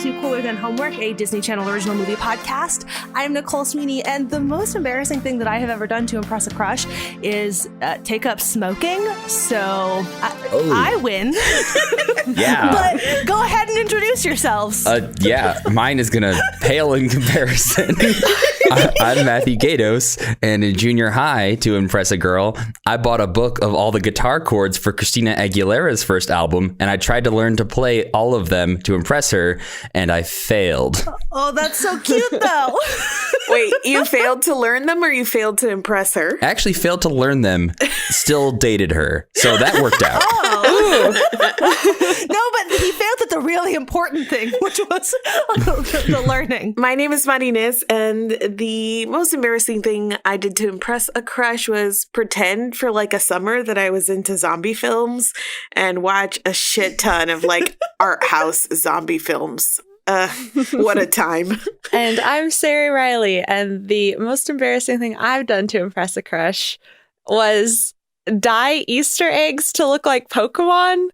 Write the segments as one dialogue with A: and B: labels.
A: to Cooler Than Homework, a Disney Channel original movie podcast. I'm Nicole Sweeney, and the most embarrassing thing that I have ever done to impress a crush is take up smoking. So I win.
B: Yeah.
A: But go ahead and introduce yourselves.
B: Yeah, mine is going to pale in comparison. I'm Matthew Gatos, and in junior high, to impress a girl, I bought a book of all the guitar chords for Christina Aguilera's first album, and I tried to learn to play all of them to impress her, and I failed.
A: Oh, that's so cute, though.
C: Wait, you failed to learn them or you failed to impress her?
B: I actually failed to learn them, still dated her, so that worked out.
A: Oh. No, but he failed at the really important thing, which was the learning.
C: My name is Marines, and the most embarrassing thing I did to impress a crush was pretend for like a summer that I was into zombie films and watch a shit ton of like art house zombie films. What a time.
D: And I'm Sari Riley, and the most embarrassing thing I've done to impress a crush was dye Easter eggs to look like Pokemon.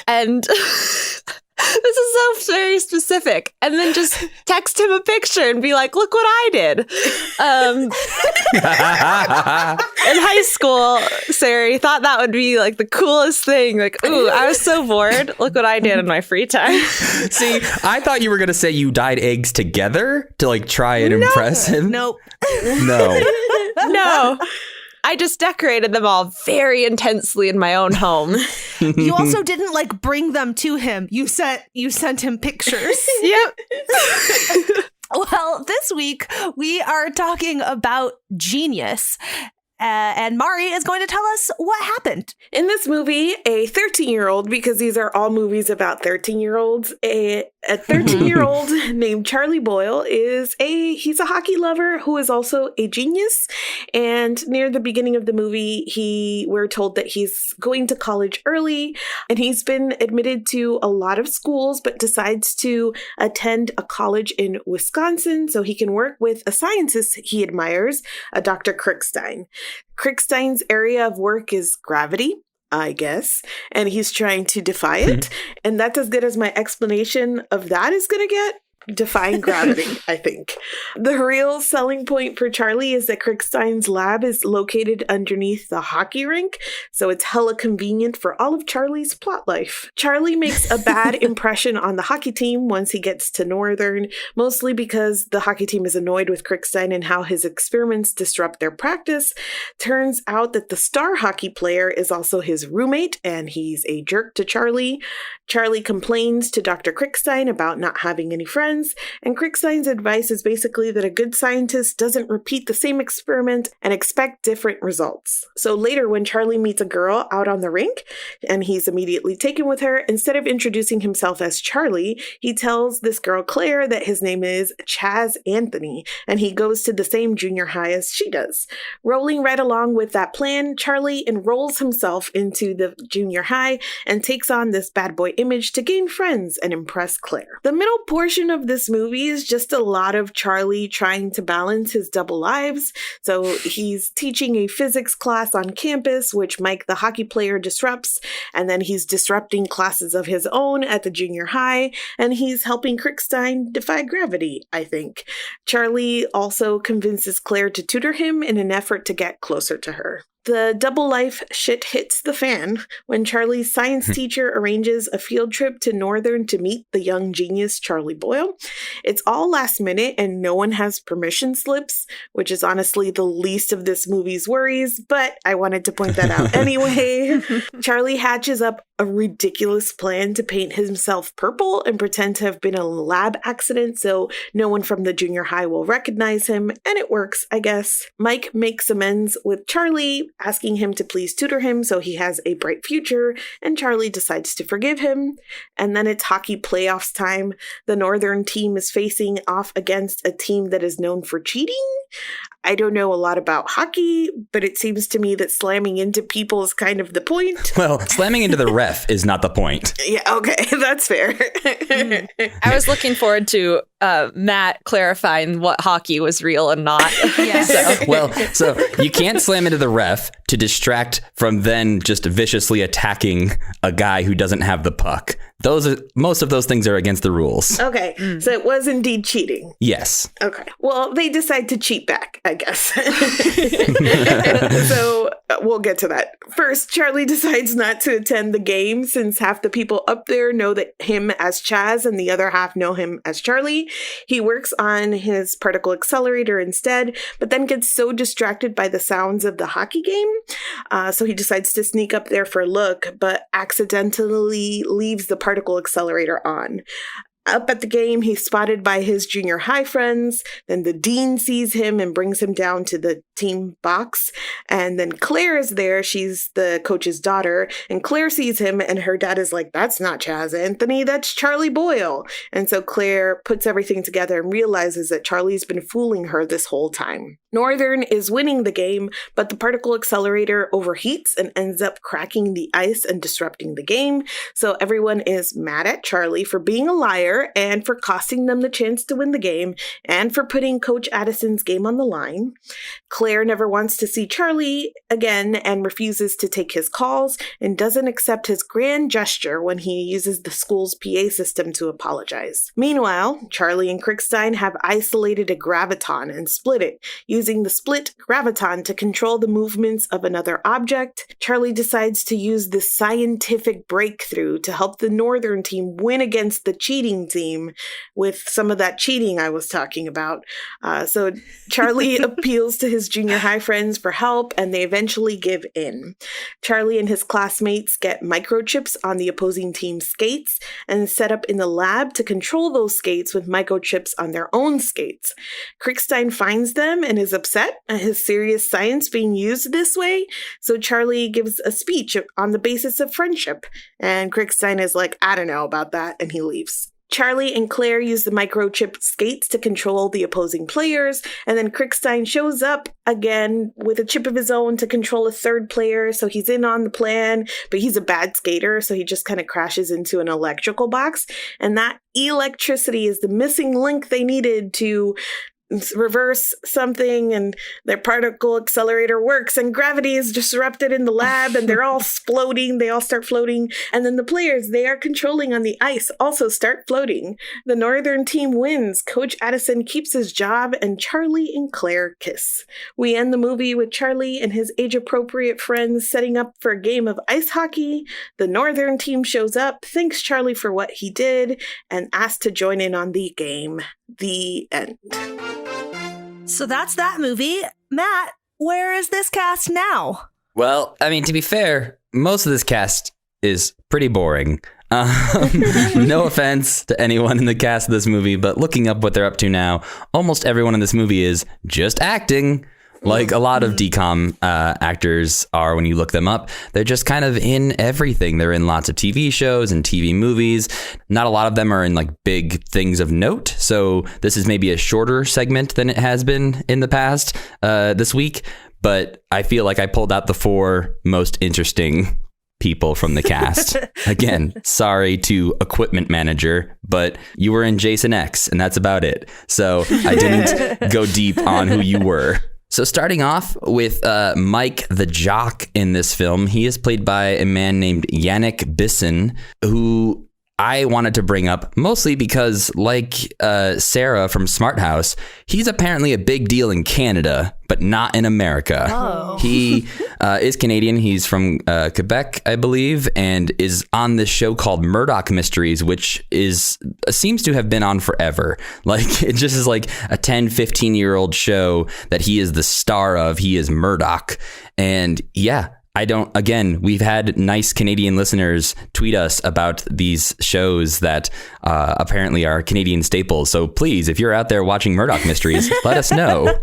D: And this is so very specific. And then just text him a picture and be like, look what I did. In high school, Sari thought that would be like the coolest thing. Like, ooh, I was so bored. Look what I did in my free time.
B: See, I thought you were going to say you dyed eggs together to like try and impress him.
A: Nope.
D: No. I just decorated them all very intensely in my own home.
A: You also didn't like bring them to him. You sent him pictures.
D: Yep.
A: Well, this week we are talking about Genius. And Mari is going to tell us what happened.
C: In this movie, a 13-year-old, because these are all movies about 13-year-olds, a 13-year-old named Charlie Boyle he's a hockey lover who is also a genius. And near the beginning of the movie, we're told that he's going to college early, and he's been admitted to a lot of schools, but decides to attend a college in Wisconsin so he can work with a scientist he admires, a Dr. Krickstein. Krickstein's area of work is gravity, I guess, and he's trying to defy it. And that's as good as my explanation of that is going to get. Defying gravity, I think. The real selling point for Charlie is that Krickstein's lab is located underneath the hockey rink, so it's hella convenient for all of Charlie's plot life. Charlie makes a bad impression on the hockey team once he gets to Northern, mostly because the hockey team is annoyed with Krickstein and how his experiments disrupt their practice. Turns out that the star hockey player is also his roommate, and he's a jerk to Charlie. Charlie complains to Dr. Krickstein about not having any friends, and Krickstein's advice is basically that a good scientist doesn't repeat the same experiment and expect different results. So later, when Charlie meets a girl out on the rink and he's immediately taken with her, instead of introducing himself as Charlie, he tells this girl Claire that his name is Chaz Anthony, and he goes to the same junior high as she does. Rolling right along with that plan, Charlie enrolls himself into the junior high and takes on this bad boy image to gain friends and impress Claire. The middle portion of this movie is just a lot of Charlie trying to balance his double lives. So he's teaching a physics class on campus, which Mike, the hockey player, disrupts, and then he's disrupting classes of his own at the junior high, and he's helping Krickstein defy gravity, I think. Charlie also convinces Claire to tutor him in an effort to get closer to her. The double life shit hits the fan when Charlie's science teacher arranges a field trip to Northern to meet the young genius Charlie Boyle. It's all last minute and no one has permission slips, which is honestly the least of this movie's worries, but I wanted to point that out anyway. Charlie hatches up a ridiculous plan to paint himself purple and pretend to have been a lab accident so no one from the junior high will recognize him, and it works, I guess. Mike makes amends with Charlie, asking him to please tutor him so he has a bright future, and Charlie decides to forgive him. And then it's hockey playoffs time. The Northern team is facing off against a team that is known for cheating. I don't know a lot about hockey, but it seems to me that slamming into people is kind of the point.
B: Well, slamming into the ref is not the point.
C: Yeah, okay, that's fair.
D: I was looking forward to Matt clarifying what hockey was real and not.
A: Yes.
B: So you can't slam into the ref to distract from then just viciously attacking a guy who doesn't have the puck. Most of those things are against the rules.
C: Okay, so it was indeed cheating.
B: Yes.
C: Okay, well, they decide to cheat back, I guess. So we'll get to that. First, Charlie decides not to attend the game since half the people up there know him as Chaz and the other half know him as Charlie. He works on his particle accelerator instead, but then gets so distracted by the sounds of the hockey game. So he decides to sneak up there for a look, but accidentally leaves the particle accelerator on. Up at the game, he's spotted by his junior high friends. Then the dean sees him and brings him down to the team box. And then Claire is there. She's the coach's daughter. And Claire sees him and her dad is like, "That's not Chaz Anthony, that's Charlie Boyle." And so Claire puts everything together and realizes that Charlie's been fooling her this whole time. Northern is winning the game, but the particle accelerator overheats and ends up cracking the ice and disrupting the game. So everyone is mad at Charlie for being a liar and for costing them the chance to win the game and for putting Coach Addison's game on the line. Claire never wants to see Charlie again and refuses to take his calls and doesn't accept his grand gesture when he uses the school's PA system to apologize. Meanwhile, Charlie and Crickstein have isolated a graviton and split it, using the split graviton to control the movements of another object. Charlie decides to use this scientific breakthrough to help the Northern team win against the cheating team with some of that cheating I was talking about. So Charlie appeals to his junior high friends for help, and they eventually give in. Charlie and his classmates get microchips on the opposing team's skates and set up in the lab to control those skates with microchips on their own skates. Crickstein finds them and is upset at his serious science being used this way, so Charlie gives a speech on the basis of friendship, and Crickstein is like, "I don't know about that," and he leaves. Charlie and Claire use the microchip skates to control the opposing players, and then Crickstein shows up again with a chip of his own to control a third player, so he's in on the plan, but he's a bad skater, so he just kind of crashes into an electrical box, and that electricity is the missing link they needed to reverse something, and their particle accelerator works and gravity is disrupted in the lab and they're all floating. They all start floating, and then the players they are controlling on the ice also start floating. The Northern team wins. Coach Addison keeps his job and Charlie and Claire kiss. We end the movie with Charlie and his age-appropriate friends setting up for a game of ice hockey. The Northern team shows up, thanks Charlie for what he did, and asks to join in on the game. The end.
A: So that's that movie. Matt, where is this cast now?
B: Well, I mean, to be fair, most of this cast is pretty boring. No offense to anyone in the cast of this movie, but looking up what they're up to now, almost everyone in this movie is just acting. Like a lot of DCOM actors are when you look them up. They're just kind of in everything. They're in lots of TV shows and TV movies. Not a lot of them are in like big things of note. So this is maybe a shorter segment than it has been in the past this week. But I feel like I pulled out the 4 most interesting people from the cast. Again, sorry to equipment manager, but you were in Jason X and that's about it. So I didn't go deep on who you were. So starting off with Mike the Jock in this film, he is played by a man named Yannick Bisson, who I wanted to bring up mostly because, like Sarah from Smart House, he's apparently a big deal in Canada, but not in America.
A: Oh.
B: He is Canadian. He's from Quebec, I believe, and is on this show called Murdoch Mysteries, which seems to have been on forever. Like, it just is like a 10, 15-year-old show that he is the star of. He is Murdoch. And yeah, again, we've had nice Canadian listeners tweet us about these shows that apparently are Canadian staples. So please, if you're out there watching Murdoch Mysteries, let us know.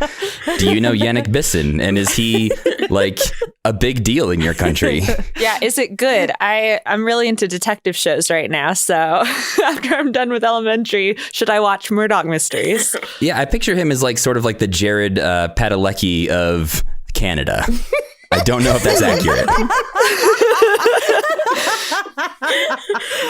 B: Do you know Yannick Bisson? And is he like a big deal in your country?
D: Yeah, is it good? I'm really into detective shows right now. So after I'm done with elementary, should I watch Murdoch Mysteries?
B: Yeah, I picture him as like sort of like the Jared Padalecki of Canada. I don't know if that's accurate.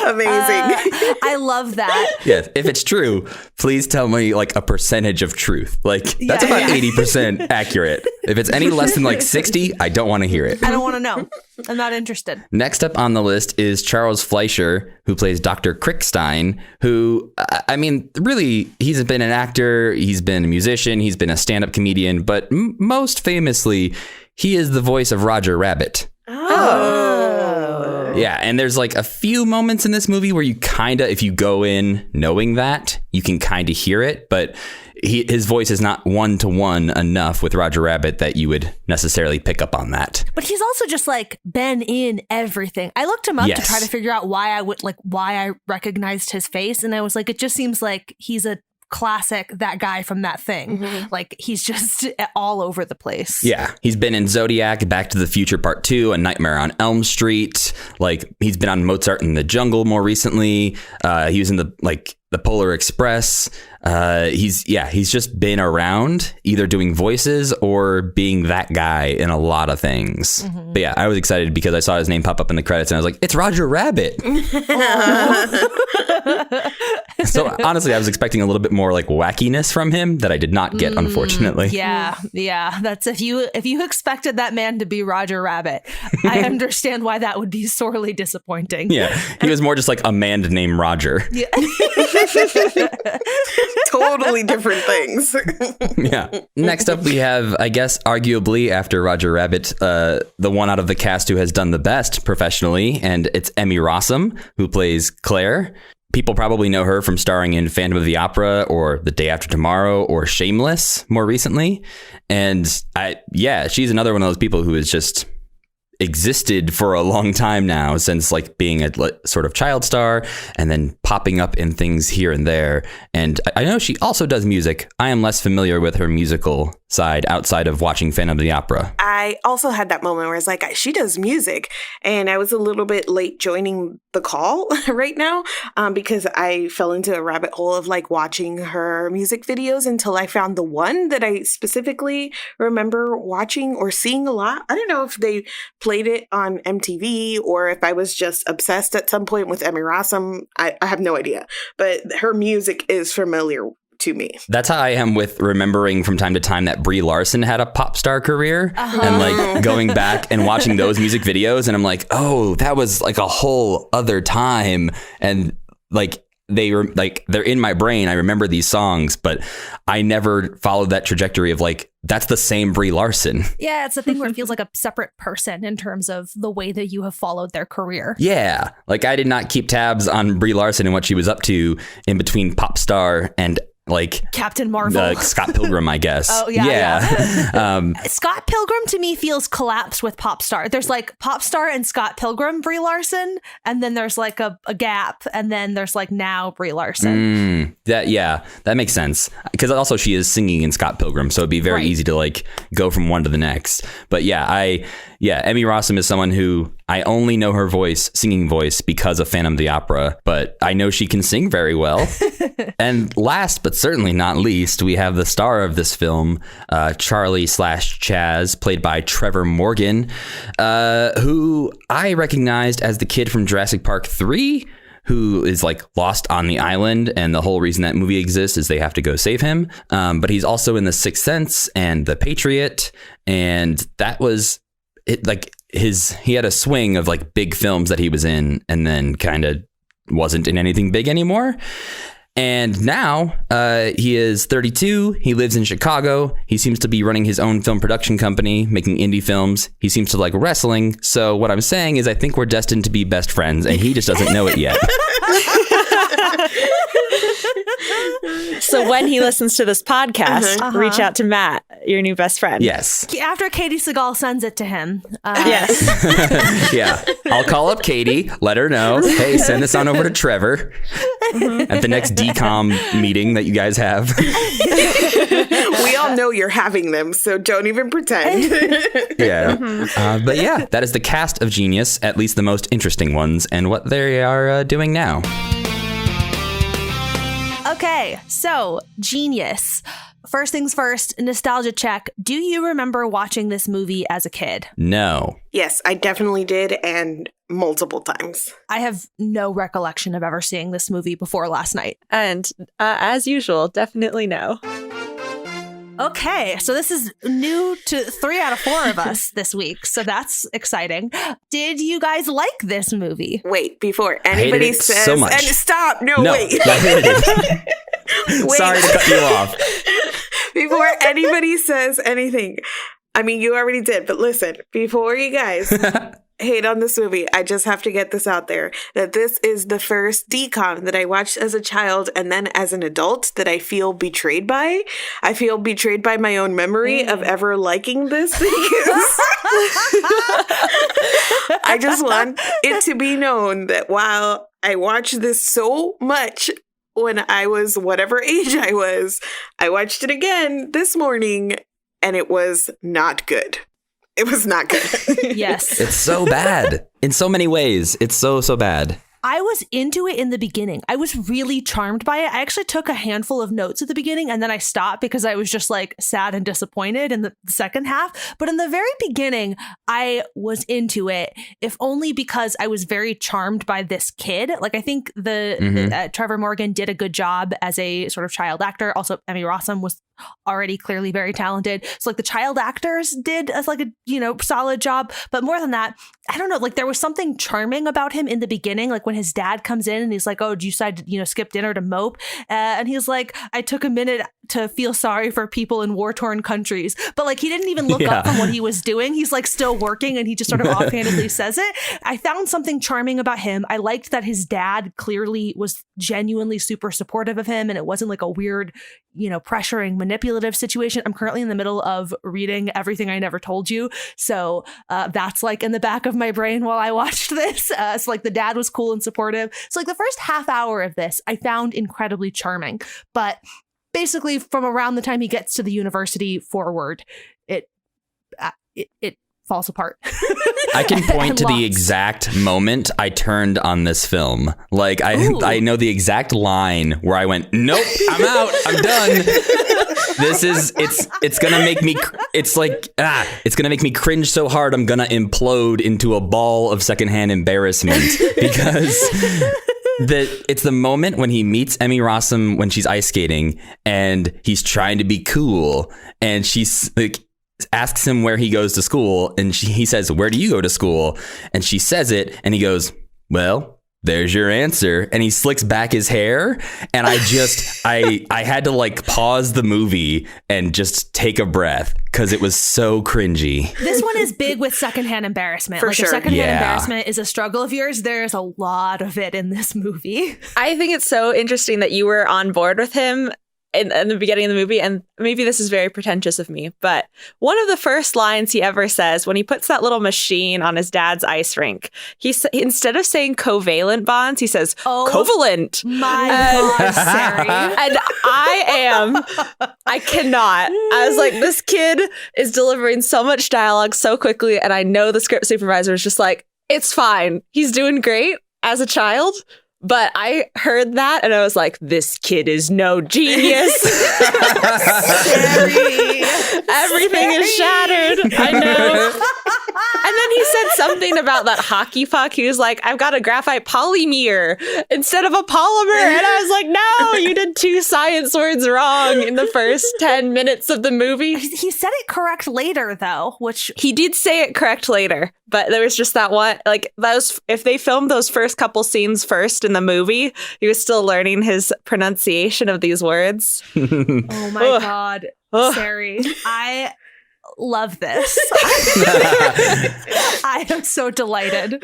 C: Amazing.
A: I love that.
B: Yeah, if it's true, please tell me like a percentage of truth. Like that's about 80% accurate. If it's any less than like 60, I don't want to hear it.
A: I don't want to know. I'm not interested.
B: Next up on the list is Charles Fleischer, who plays Dr. Crickstein, who, I mean, really, he's been an actor, he's been a musician, he's been a stand-up comedian, but most famously, he is the voice of Roger Rabbit.
C: Oh.
B: Yeah, and there's like a few moments in this movie where you kind of, if you go in knowing that, you can kind of hear it, but his voice is not one-to-one enough with Roger Rabbit that you would necessarily pick up on that.
A: But he's also just like been in everything. I looked him up to try to figure out why I recognized his face, and I was like, it just seems like he's a classic that guy from that thing.
C: Mm-hmm.
A: Like he's just all over the place.
B: Yeah, he's been in Zodiac, Back to the Future Part 2, A Nightmare on Elm Street. Like he's been on Mozart in the Jungle more recently. He was in the Polar Express. He's just been around either doing voices or being that guy in a lot of things. Mm-hmm. But yeah, I was excited because I saw his name pop up in the credits and I was like, it's Roger Rabbit. So honestly, I was expecting a little bit more like wackiness from him that I did not get, unfortunately.
A: Yeah. That's if you expected that man to be Roger Rabbit, I understand why that would be sorely disappointing.
B: Yeah, he was more just like a man named Roger.
A: Yeah.
C: Totally different things.
B: Yeah. Next up, we have, I guess, arguably after Roger Rabbit, the one out of the cast who has done the best professionally, and it's Emmy Rossum, who plays Claire. People probably know her from starring in Phantom of the Opera or The Day After Tomorrow or Shameless more recently. And she's another one of those people who has just existed for a long time now, since like being a sort of child star and then popping up in things here and there. And I know she also does music. I am less familiar with her musical side outside of watching Phantom of the Opera.
C: I also had that moment where it's like, she does music, and I was a little bit late joining the call right now because I fell into a rabbit hole of like watching her music videos until I found the one that I specifically remember watching or seeing a lot. I don't know if they played it on MTV or if I was just obsessed at some point with Emmy Rossum. I have no idea, but her music is familiar to me.
B: That's how I am with remembering from time to time that Brie Larson had a pop star career, and like going back and watching those music videos, and I'm like, oh, that was like a whole other time. And like they're in my brain. I remember these songs, but I never followed that trajectory of like, that's the same Brie Larson.
A: Yeah, it's a thing where it feels like a separate person in terms of the way that you have followed their career.
B: Yeah, like I did not keep tabs on Brie Larson and what she was up to in between pop star and like
A: Captain Marvel,
B: Scott Pilgrim, I guess.
A: Oh yeah. Scott Pilgrim to me feels collapsed with pop star. There's like pop star and Scott Pilgrim, Brie Larson, and then there's like a gap, and then there's like now Brie Larson.
B: That makes sense, because also she is singing in Scott Pilgrim, so it'd be very easy to like go from one to the next. But Emmy Rossum is someone who I only know her singing voice because of Phantom of the Opera, but I know she can sing very well. And last but certainly not least, we have the star of this film, Charlie/Chaz, played by Trevor Morgan, who I recognized as the kid from Jurassic Park 3, who is like lost on the island, and the whole reason that movie exists is they have to go save him. But he's also in The Sixth Sense and The Patriot, and that was it. Like he had a swing of like big films that he was in, and then kind of wasn't in anything big anymore. And now he is 32. He lives in Chicago. He seems to be running his own film production company, making indie films. He seems to like wrestling. So what I'm saying is I think we're destined to be best friends, and he just doesn't know it yet.
D: So when he listens to this podcast, reach out to Matt, your new best friend.
B: Yes.
A: After Katie Seagal sends it to him.
D: Yes.
B: Yeah. I'll call up Katie, let her know, hey, send this on over to Trevor at the next DCOM meeting that you guys have.
C: We all know you're having them, so don't even pretend.
B: Yeah. But yeah, that is the cast of Genius, at least the most interesting ones, and what they are doing now.
A: Okay, so Genius. First things first, nostalgia check. Do you remember watching this movie as a kid?
B: No.
C: Yes, I definitely did, and multiple times.
A: I have no recollection of ever seeing this movie before last night.
D: And as usual, definitely no.
A: Okay, so this is new to 3 out of 4 of us this week, so that's exciting. Did you guys like this movie?
C: Wait, before anybody
B: it
C: says...
B: so much.
C: And stop! No,
B: I
C: wait.
B: hated it.
C: Wait.
B: Sorry to cut you off.
C: Before anybody says anything, I mean, you already did, but listen, before you guys hate on this movie, I just have to get this out there, that this is the first DCOM that I watched as a child and then as an adult that I feel betrayed by. I feel betrayed by my own memory of ever liking this because I just want it to be known that while I watched this so much when I was whatever age I watched it again this morning and it was not good. It was not good.
A: Yes.
B: It's so bad. In so many ways. It's so bad.
A: I was into it in the beginning. I was really charmed by it. I actually took a handful of notes at the beginning and then I stopped because I was just like sad and disappointed in the second half. But in the very beginning, I was into it, if only because I was very charmed by this kid. Like, I think Trevor Morgan did a good job as a sort of child actor. Also, Emmy Rossum was already clearly very talented. So like the child actors did as like a, solid job. But more than that, I don't know, like there was something charming about him in the beginning. Like when his dad comes in and he's like, oh, did you decide to, skip dinner to mope? And he's like, I took a minute to feel sorry for people in war-torn countries. But like he didn't even look up from what he was doing. He's like still working and he just sort of offhandedly says it. I found something charming about him. I liked that his dad clearly was genuinely super supportive of him and it wasn't like a weird, pressuring, manipulative situation. I'm currently in the middle of reading Everything I Never Told You. So that's like in the back of my brain while I watched this. So like the dad was cool and supportive. So like the first half hour of this, I found incredibly charming. But basically from around the time he gets to the university forward, it falls apart.
B: I can point to the exact moment I turned on this film. Like I know the exact line where I went, nope, I'm out. I'm done. It's gonna make me, it's gonna make me cringe so hard I'm gonna implode into a ball of secondhand embarrassment because it's the moment when he meets Emmy Rossum when she's ice skating and he's trying to be cool and she's like, asks him where he goes to school and he says, where do you go to school? And she says it and he goes, well, there's your answer. And he slicks back his hair. And I had to like pause the movie and just take a breath because it was so cringy.
A: This one is big with secondhand embarrassment.
C: For sure.
A: If secondhand embarrassment is a struggle of yours, there's a lot of it in this movie.
D: I think it's so interesting that you were on board with him in the beginning of the movie, and maybe this is very pretentious of me, but one of the first lines he ever says when he puts that little machine on his dad's ice rink, instead of saying covalent bonds, he says covalent.
A: My God, Sari.
D: And I cannot. I was like, this kid is delivering so much dialogue so quickly, and I know the script supervisor was just like, it's fine. He's doing great as a child. But I heard that and I was like, this kid is no genius. Everything is shattered. I know. And then he said something about that hockey puck. He was like, I've got a graphite polymer instead of a polymer. And I was like, no, you did 2 science words wrong in the first 10 minutes of the movie.
A: He said it correct later, though, which...
D: He did say it correct later. But there was just that one, like, if they filmed those first couple scenes first in the movie, he was still learning his pronunciation of these words.
A: Oh my God. Sari, I love this. I am so delighted.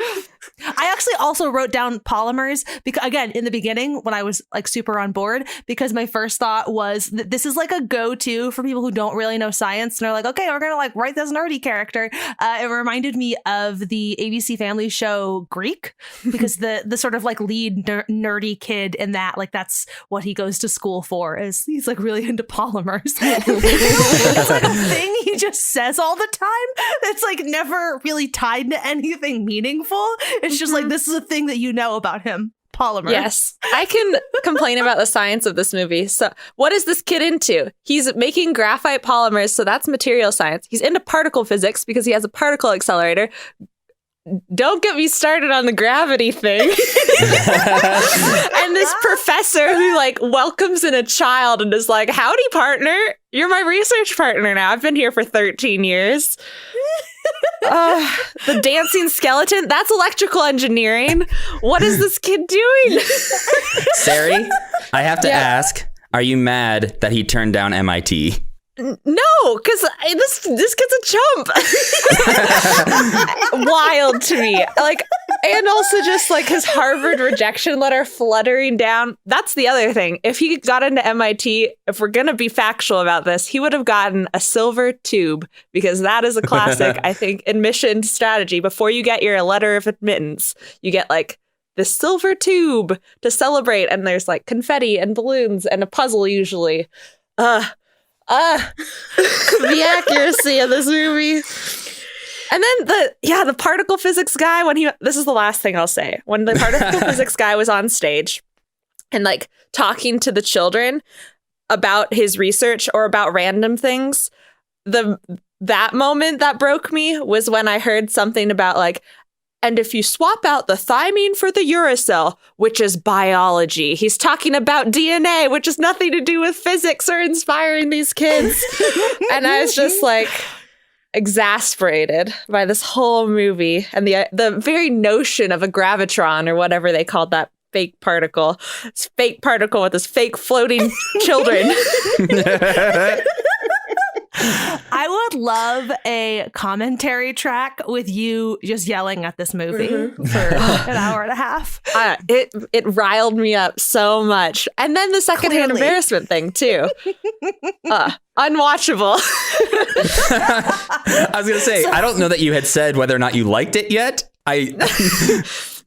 A: I actually also wrote down polymers because, again, in the beginning when I was like super on board, because my first thought was that this is like a go-to for people who don't really know science and are like, okay, we're gonna like write this nerdy character. It reminded me of the ABC Family show Greek, because the sort of like lead nerdy kid in that, like that's what he goes to school for, is he's like really into polymers. It's like a thing he just says all the time. It's like never really tied to anything meaningful. It's just like, this is a thing that you know about him. polymer.
D: Yes. I can complain about the science of this movie. So what is this kid into? He's making graphite polymers, so that's material science. He's into particle physics because he has a particle accelerator. Don't get me started on the gravity thing. And this professor who like welcomes in a child and is like, howdy, partner. You're my research partner now. I've been here for 13 years. The dancing skeleton, that's electrical engineering. What is this kid doing?
B: Sari, I have to ask, are you mad that he turned down MIT?
D: No, because this kid's a chump. Wild to me. Like, and also just like his Harvard rejection letter fluttering down. That's the other thing. If he got into MIT, if we're going to be factual about this, he would have gotten a silver tube, because that is a classic, I think, admission strategy. Before you get your letter of admittance, you get like the silver tube to celebrate. And there's like confetti and balloons and a puzzle usually. The accuracy of this movie. And then the particle physics guy, this is the last thing I'll say. When the particle physics guy was on stage and like talking to the children about his research or about random things, that moment that broke me was when I heard something about like, and if you swap out the thymine for the uracil, which is biology, he's talking about DNA, which has nothing to do with physics or inspiring these kids. And I was just like exasperated by this whole movie and the very notion of a gravitron or whatever they called that fake particle. It's fake particle with this fake floating children.
A: I would love a commentary track with you just yelling at this movie for an hour and a half.
D: It riled me up so much. And then the secondhand embarrassment thing, too. Unwatchable.
B: I was going to say, I don't know that you had said whether or not you liked it yet.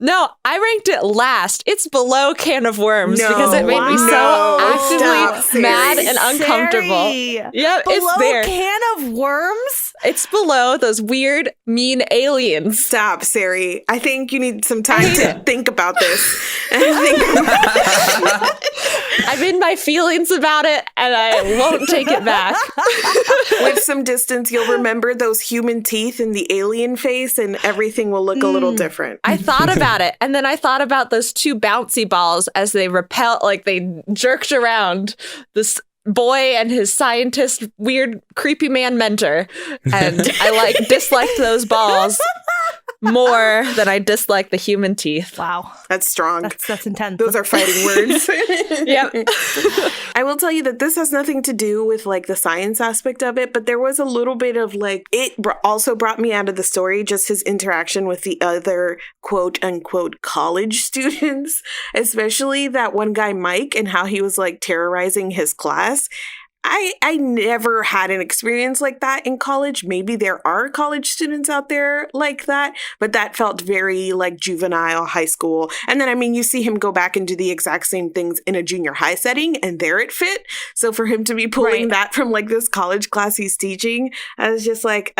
D: No, I ranked it last. It's below Can of Worms because it made me so actively mad and uncomfortable. Yep,
A: below
D: it's there.
A: Can of Worms?
D: It's below those weird, mean aliens.
C: Stop, Sari. I think you need some time to think about this.
D: I'm in my feelings about it, and I won't take it back.
C: With some distance, you'll remember those human teeth in the alien face, and everything will look a little different.
D: I thought about it, and then I thought about those two bouncy balls as they they jerked around this boy and his scientist, weird, creepy man mentor, and I disliked those balls more than I dislike the human teeth.
A: Wow.
C: That's strong.
A: That's intense.
C: Those are fighting words.
D: Yep.
C: I will tell you that this has nothing to do with like the science aspect of it, but there was a little bit of like, also brought me out of the story, just his interaction with the other quote unquote college students, especially that one guy, Mike, and how he was like terrorizing his class. I never had an experience like that in college. Maybe there are college students out there like that, but that felt very like juvenile high school. And then, I mean, you see him go back and do the exact same things in a junior high setting, and there it fit. So for him to be pulling that from like this college class he's teaching, I was just like,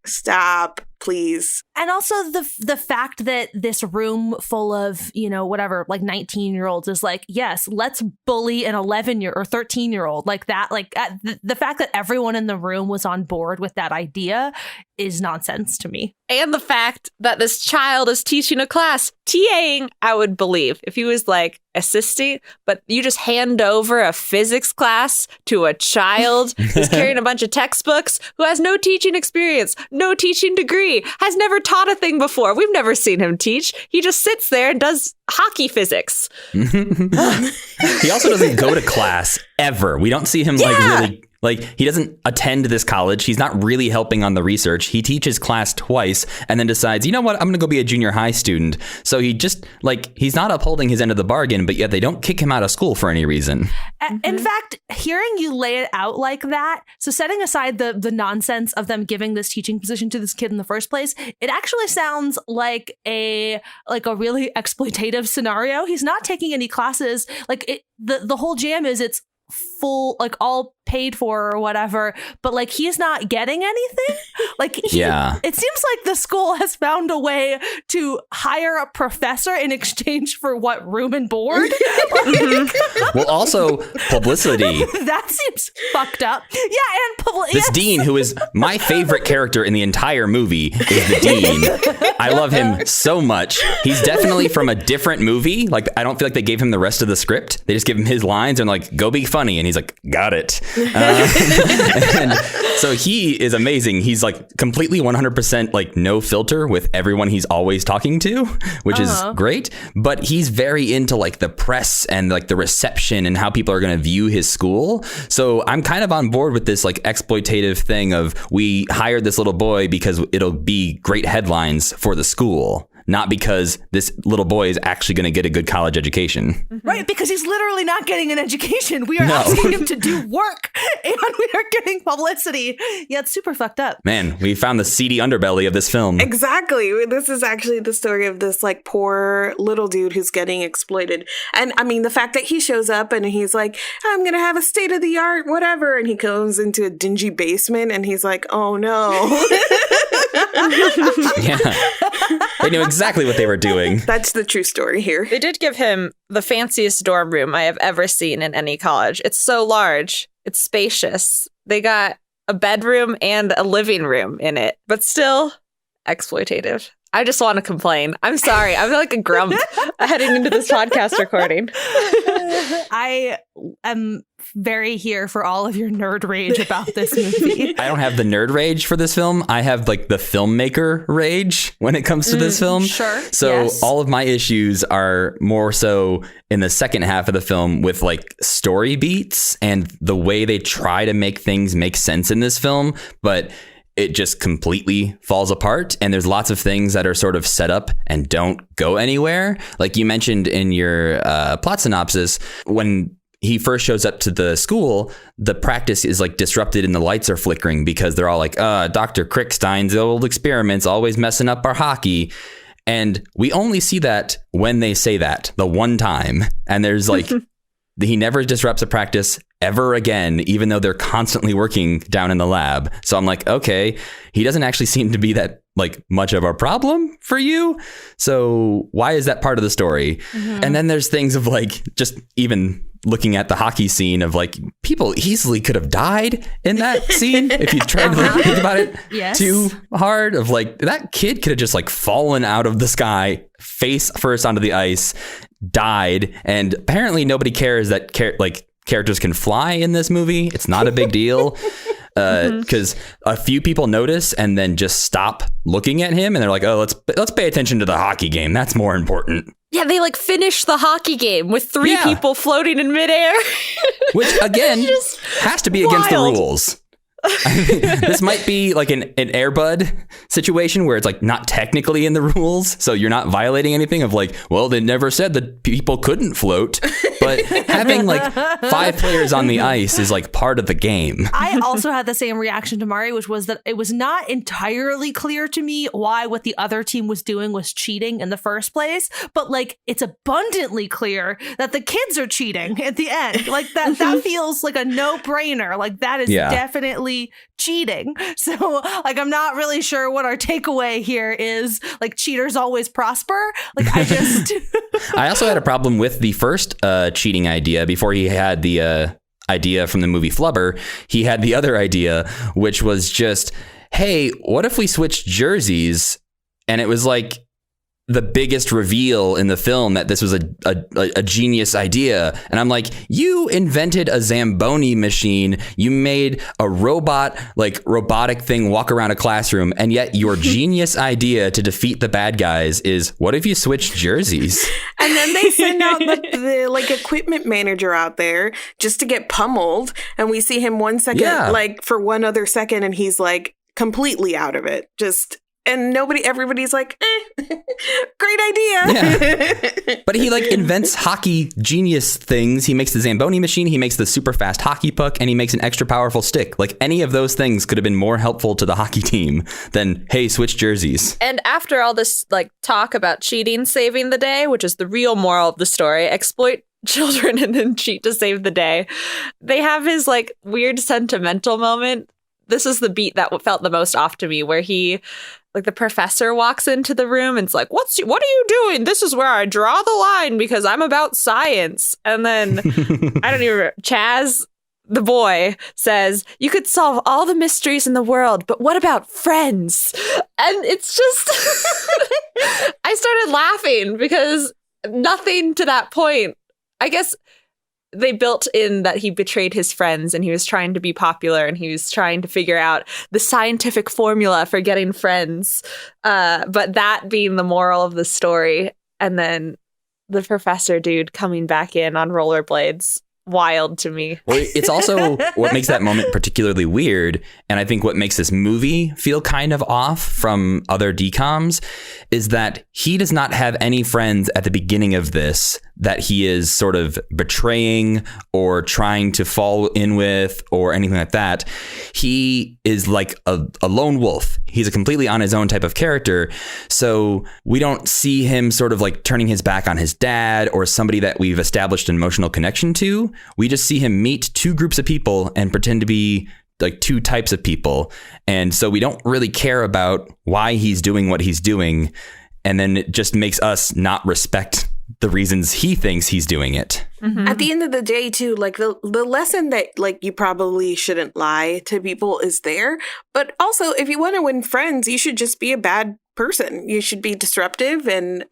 C: stop, please.
A: And also the fact that this room full of, whatever, like 19-year-olds is like, yes, let's bully an 11-year or 13-year-old like that. Like the fact that everyone in the room was on board with that idea is nonsense to me.
D: And the fact that this child is teaching a class, TAing, I would believe if he was like assisting, but you just hand over a physics class to a child who's carrying a bunch of textbooks, who has no teaching experience, no teaching degree, has never taught a thing before. We've never seen him teach. He just sits there and does hockey physics.
B: He also doesn't go to class ever. We don't see him he doesn't attend this college. He's not really helping on the research. He teaches class twice and then decides, you know what, I'm going to go be a junior high student. So he just he's not upholding his end of the bargain, but yet they don't kick him out of school for any reason.
A: In fact, hearing you lay it out like that, so setting aside the nonsense of them giving this teaching position to this kid in the first place, it actually sounds like a really exploitative scenario. He's not taking any classes. The whole jam is it's full, like all paid for or whatever, but like he's not getting anything. Like it seems like the school has found a way to hire a professor in exchange for what, room and board.
B: Well, also publicity.
A: That seems fucked up. Yeah, and
B: this dean, who is my favorite character in the entire movie, is the dean. I love him so much. He's definitely from a different movie. Like, I don't feel like they gave him the rest of the script. They just give him his lines and like, go be funny, and he's like, got it. And so he is amazing. He's like completely 100% like no filter with everyone he's always talking to, which is great. But he's very into like the press and like the reception and how people are going to view his school. So I'm kind of on board with this like exploitative thing of, we hired this little boy because it'll be great headlines for the school, not because this little boy is actually going to get a good college education.
A: Right, because he's literally not getting an education. We are asking him to do work, and we are getting publicity. Yeah, it's super fucked up.
B: Man, we found the seedy underbelly of this film.
C: Exactly. This is actually the story of this like poor little dude who's getting exploited. And I mean, the fact that he shows up and he's like, I'm going to have a state of the art, whatever. And he goes into a dingy basement and he's like, oh no.
B: Yeah. They knew exactly what they were doing.
C: That's the true story here.
D: They did give him the fanciest dorm room I have ever seen in any college. It's so large. It's spacious. They got a bedroom and a living room in it, but still exploitative. I just want to complain. I'm sorry. I'm like a grump heading into this podcast recording.
A: I am very here for all of your nerd rage about this movie.
B: I don't have the nerd rage for this film. I have like the filmmaker rage when it comes to this film.
A: Sure.
B: So all of my issues are more so in the second half of the film with like story beats and the way they try to make things make sense in this film, but it just completely falls apart. And there's lots of things that are sort of set up and don't go anywhere. Like you mentioned in your plot synopsis, when he first shows up to the school, the practice is like disrupted and the lights are flickering because they're all like, Dr. Crickstein's old experiments always messing up our hockey. And we only see that when they say that the one time. And there's like, he never disrupts a practice ever again, even though they're constantly working down in the lab. So I'm like, okay, he doesn't actually seem to be that like much of a problem for you. So why is that part of the story? And then there's things of like, just even looking at the hockey scene of like, people easily could have died in that scene if you try to like, think about it too hard, of like, that kid could have just like fallen out of the sky face first onto the ice, died. And apparently nobody cares that characters can fly in this movie. It's not a big deal. Because a few people notice and then just stop looking at him and they're like, oh, let's pay attention to the hockey game. That's more important.
D: Yeah, they like finish the hocky game with three people floating in midair.
B: Which again has to be against the rules. This might be like an Air Bud situation where it's like not technically in the rules, so you're not violating anything of like, well, they never said that people couldn't float, but having like 5 players on the ice is like part of the game.
A: I also had the same reaction to Mari, which was that it was not entirely clear to me why what the other team was doing was cheating in the first place, but like it's abundantly clear that the kids are cheating at the end. Like that feels like a no-brainer. Like that is definitely cheating. So like I'm not really sure what our takeaway here is. Like cheaters always prosper. Like I also
B: had a problem with the first cheating idea before he had the idea from the movie Flubber. He had the other idea, which was just, hey, what if we switched jerseys? And it was like the biggest reveal in the film that this was a genius idea. And I'm like, you invented a Zamboni machine. You made a robotic thing walk around a classroom. And yet your genius idea to defeat the bad guys is, what if you switched jerseys?
C: And then they send out the like equipment manager out there just to get pummeled. And we see him 1 second, like for one other second. And he's like completely out of it. And everybody's like, great idea.
B: Yeah. But he like invents hockey genius things. He makes the Zamboni machine. He makes the super fast hockey puck, and he makes an extra powerful stick. Like any of those things could have been more helpful to the hockey team than, hey, switch jerseys.
D: And after all this like talk about cheating saving the day, which is the real moral of the story, exploit children and then cheat to save the day. They have his like weird sentimental moment. This is the beat that felt the most off to me, where he, like, the professor walks into the room and it's like, what are you doing? This is where I draw the line because I'm about science. And then I don't even, Chaz, the boy, says, you could solve all the mysteries in the world, but what about friends? And it's just, I started laughing because nothing to that point. I guess they built in that he betrayed his friends and he was trying to be popular and he was trying to figure out the scientific formula for getting friends. But that being the moral of the story. And then the professor dude coming back in on rollerblades. Wild to me.
B: Well, it's also what makes that moment particularly weird, and I think what makes this movie feel kind of off from other DCOMs is that he does not have any friends at the beginning of this that he is sort of betraying or trying to fall in with or anything like that. He is like a lone wolf. He's a completely on his own type of character. So we don't see him sort of like turning his back on his dad or somebody that we've established an emotional connection to. We just see him meet two groups of people and pretend to be like two types of people. And so we don't really care about why he's doing what he's doing. And then it just makes us not respect the reasons he thinks he's doing it.
C: Mm-hmm. At the end of the day, too, like the lesson that like you probably shouldn't lie to people is there. But also, if you want to win friends, you should just be a bad person. You should be disruptive and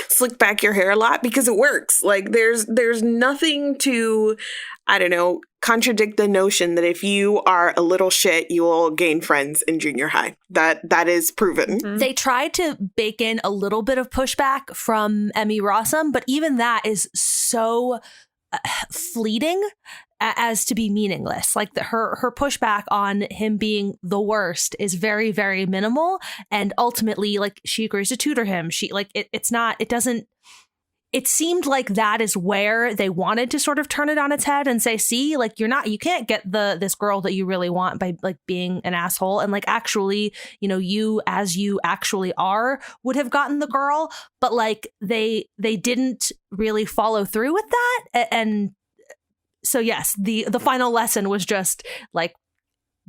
C: slick back your hair a lot because it works. Like there's nothing to, I don't know, contradict the notion that if you are a little shit, you will gain friends in junior high. That is proven.
A: Mm-hmm. They tried to bake in a little bit of pushback from Emmy Rossum, but even that is so fleeting as to be meaningless. Like her pushback on him being the worst is very, very minimal. And ultimately, like, she agrees to tutor him. She like it seemed like that is where they wanted to sort of turn it on its head and say, see, like, you can't get this girl that you really want by like being an asshole. And like, actually, you know, you as you actually are would have gotten the girl. But like they didn't really follow through with that. And so, yes, the final lesson was just like,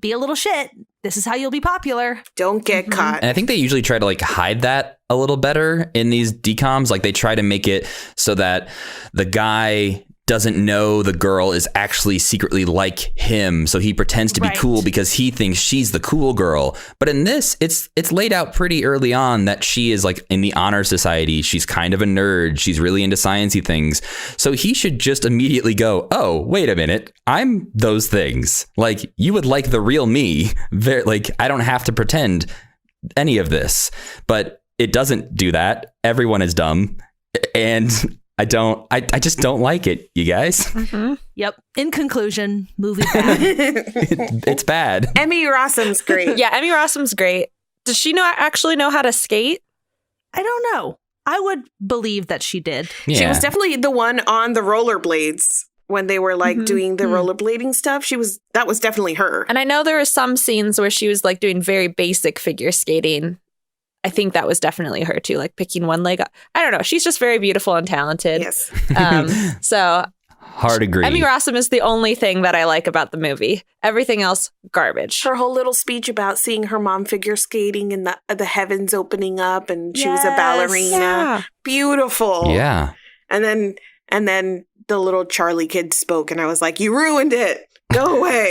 A: be a little shit. This is how you'll be popular.
C: Don't get caught.
B: And I think they usually try to like hide that a little better in these DCOMs. Like they try to make it so that the guy doesn't know the girl is actually secretly like him. So he pretends to be cool because he thinks she's the cool girl. But in this, it's laid out pretty early on that she is like in the honor society. She's kind of a nerd. She's really into sciencey things. So he should just immediately go, oh, wait a minute. I'm those things. Like, you would like the real me. Like, I don't have to pretend any of this. But it doesn't do that. Everyone is dumb. And I just don't like it, you guys.
A: Mm-hmm. Yep. In conclusion, movie bad.
B: It's bad.
C: Emmy Rossum's great.
D: Yeah, Emmy Rossum's great. Does she actually know how to skate?
A: I don't know. I would believe that she did.
B: Yeah.
C: She was definitely the one on the rollerblades when they were like doing the rollerblading stuff. That was definitely her.
D: And I know there were some scenes where she was like doing very basic figure skating. I think that was definitely her too, like picking one leg up. I don't know. She's just very beautiful and talented.
C: Yes.
D: So
B: hard agree.
D: Emmy Rossum is the only thing that I like about the movie. Everything else, garbage.
C: Her whole little speech about seeing her mom figure skating and the heavens opening up and she was a ballerina.
D: Yeah.
C: Beautiful.
B: Yeah.
C: And then the little Charlie kid spoke and I was like, you ruined it. Go away.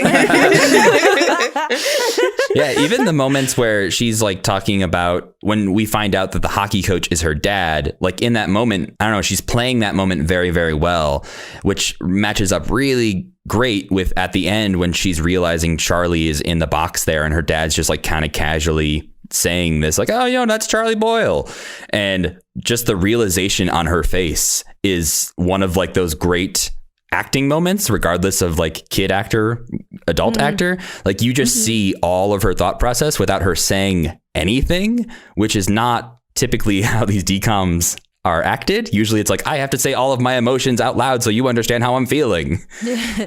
B: Yeah, even the moments where she's like talking about when we find out that the hockey coach is her dad, like in that moment, I don't know, she's playing that moment very, very well, which matches up really great with at the end when she's realizing Charlie is in the box there and her dad's just like kind of casually saying this, like, oh, that's Charlie Boyle. And just the realization on her face is one of like those great acting moments, regardless of like kid actor, adult actor. Like you just see all of her thought process without her saying anything, which is not typically how these DCOMs are acted. Usually it's like, I have to say all of my emotions out loud so you understand how I'm feeling.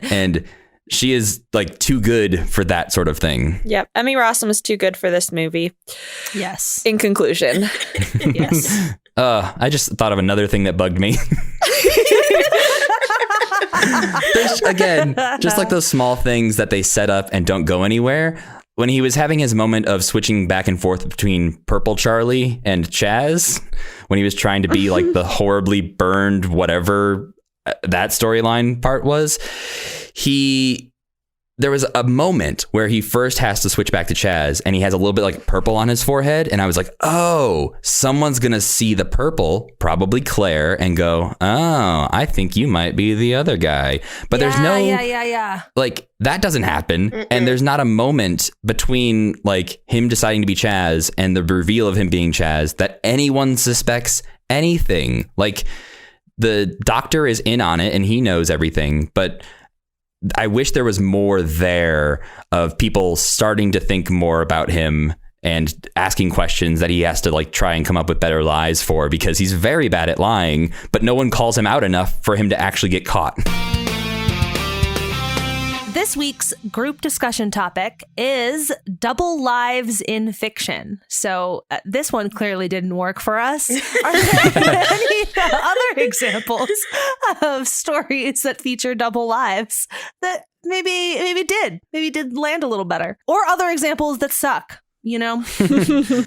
B: And she is like too good for that sort of thing.
D: Yep. Emmy Rossum is too good for this movie.
A: Yes.
D: In conclusion.
A: Yes.
B: I just thought of another thing that bugged me. There's, again, just like those small things that they set up and don't go anywhere. When he was having his moment of switching back and forth between Purple Charlie and Chaz, when he was trying to be like the horribly burned whatever that storyline part was, there was a moment where he first has to switch back to Chaz and he has a little bit like purple on his forehead. And I was like, oh, someone's going to see the purple, probably Claire, and go, oh, I think you might be the other guy. But there's no, like, that doesn't happen. And there's not a moment between like him deciding to be Chaz and the reveal of him being Chaz that anyone suspects anything. Like, the doctor is in on it and he knows everything, but I wish there was more there of people starting to think more about him and asking questions that he has to like try and come up with better lies for, because he's very bad at lying, but no one calls him out enough for him to actually get caught.
A: This week's group discussion topic is double lives in fiction. So this one clearly didn't work for us. Are there any other examples of stories that feature double lives that maybe did land a little better? Or other examples that suck? You know?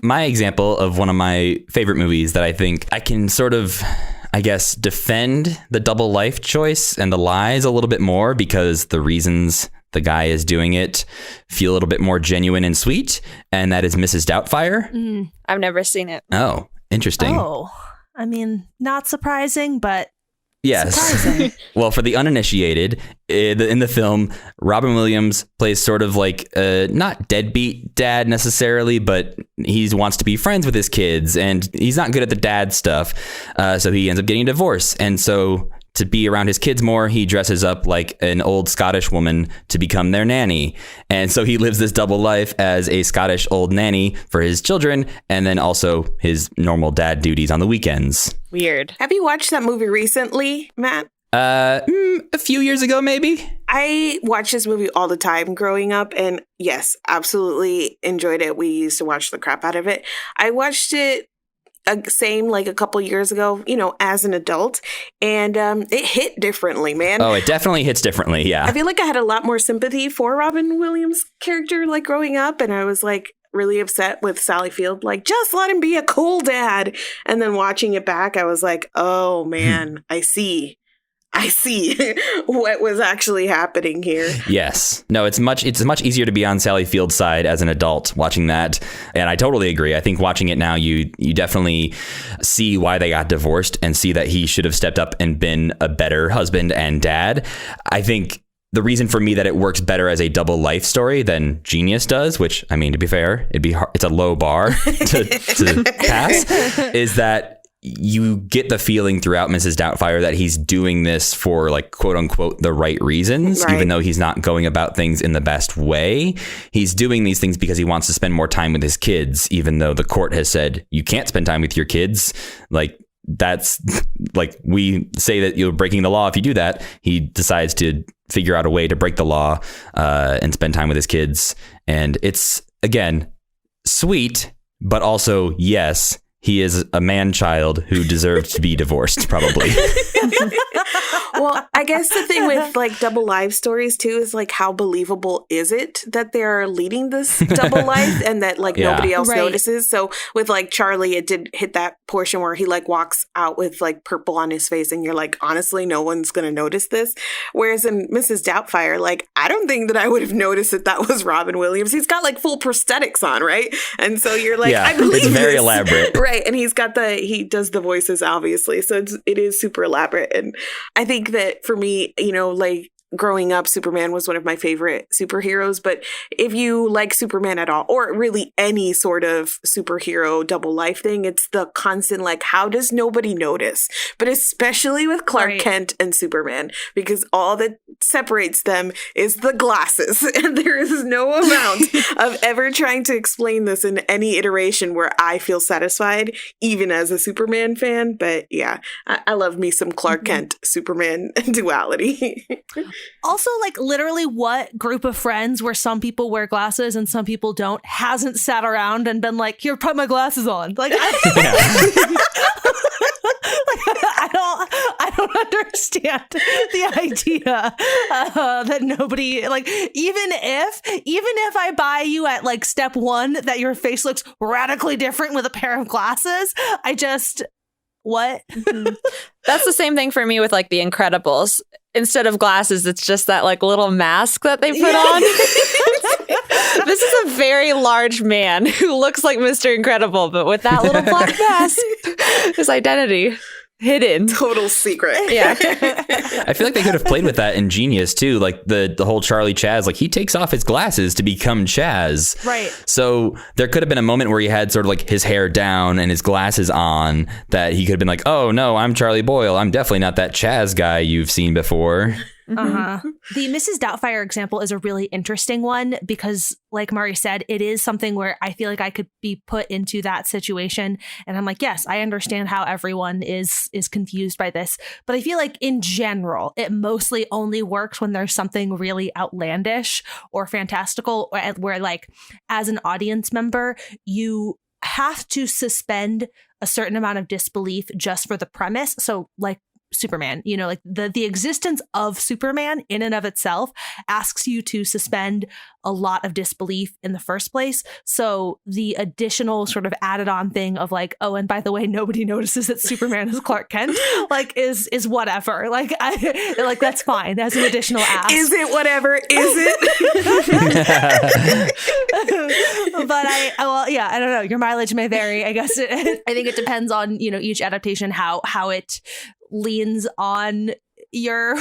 B: My example of one of my favorite movies that I think I can sort of, I guess, defend the double life choice and the lies a little bit more because the reasons the guy is doing it feel a little bit more genuine and sweet. And that is Mrs. Doubtfire.
D: I've never seen it.
B: Oh, interesting.
A: Oh, I mean, not surprising, but
B: yes.
A: surprising.
B: Well, for the uninitiated, in the film, Robin Williams plays sort of like not deadbeat dad necessarily, but he wants to be friends with his kids and he's not good at the dad stuff. So he ends up getting a divorce. And so to be around his kids more, he dresses up like an old Scottish woman to become their nanny. And so he lives this double life as a Scottish old nanny for his children and then also his normal dad duties on the weekends.
D: Weird.
C: Have you watched that movie recently, Matt?
B: A few years ago, maybe.
C: I watched this movie all the time growing up, and yes, absolutely enjoyed it. We used to watch the crap out of it. I watched it same like a couple years ago, you know, as an adult, and it hit differently, man.
B: Oh, it definitely hits differently, yeah.
C: I feel like I had a lot more sympathy for Robin Williams' character, like growing up, and I was like really upset with Sally Field, like, just let him be a cool dad. And then watching it back, I was like, oh man, I see what was actually happening here.
B: Yes. No, it's much easier to be on Sally Field's side as an adult watching that. And I totally agree. I think watching it now, you definitely see why they got divorced and see that he should have stepped up and been a better husband and dad. I think the reason for me that it works better as a double life story than Genius does, which, I mean, to be fair, it's a low bar to pass, is that you get the feeling throughout Mrs. Doubtfire that he's doing this for like quote unquote the right reasons, right. Even though he's not going about things in the best way. He's doing these things because he wants to spend more time with his kids, even though the court has said you can't spend time with your kids. Like, that's like, we say that you're breaking the law if you do that. He decides to figure out a way to break the law and spend time with his kids. And it's, again, sweet, but also, yes, he is a man-child who deserved to be divorced, probably.
C: Well, I guess the thing with like double life stories too is like, how believable is it that they're leading this double life and that like nobody else notices? So with like Charlie, it did hit that portion where he like walks out with like purple on his face and you're like, honestly, no one's going to notice this. Whereas in Mrs. Doubtfire, like, I don't think that I would have noticed that was Robin Williams. He's got like full prosthetics on, right? And so you're like, I believe
B: it's very
C: this.
B: Elaborate.
C: Right. And he does the voices, obviously. So it is super elaborate. And I think that for me, you know, like growing up, Superman was one of my favorite superheroes. But if you like Superman at all, or really any sort of superhero double life thing, it's the constant, like, how does nobody notice? But especially with Clark Kent and Superman, because all that separates them is the glasses. And there is no amount of ever trying to explain this in any iteration where I feel satisfied, even as a Superman fan. But yeah, I love me some Clark Kent Superman duality.
A: Also, like, literally, what group of friends where some people wear glasses and some people don't hasn't sat around and been like, here, put my glasses on? Like, I don't understand understand the idea that nobody, like, even if I buy you at like step one that your face looks radically different with a pair of glasses, I just, what?
D: That's the same thing for me with like The Incredibles. Instead of glasses, it's just that like little mask that they put on. This is a very large man who looks like Mr. Incredible, but with that little black mask, his identity hidden.
C: Total secret.
D: Yeah.
B: I feel like they could have played with that in Genius too, like the whole Charlie Chaz, like he takes off his glasses to become Chaz.
A: Right.
B: So there could have been a moment where he had sort of like his hair down and his glasses on that he could have been like, oh no, I'm Charlie Boyle. I'm definitely not that Chaz guy you've seen before.
A: The Mrs. Doubtfire example is a really interesting one because, like Mari said, it is something where I feel like I could be put into that situation. And I'm like, yes, I understand how everyone is confused by this. But I feel like in general, it mostly only works when there's something really outlandish or fantastical, where like as an audience member, you have to suspend a certain amount of disbelief just for the premise. So like Superman, you know, like the existence of Superman in and of itself asks you to suspend a lot of disbelief in the first place. So the additional sort of added on thing of like, oh, and by the way, nobody notices that Superman is Clark Kent, like is whatever. Like I like that's fine. That's an additional ask.
C: Is it whatever? Is it?
A: But I don't know. Your mileage may vary. I guess I think it depends on, you know, each adaptation, how it leans on your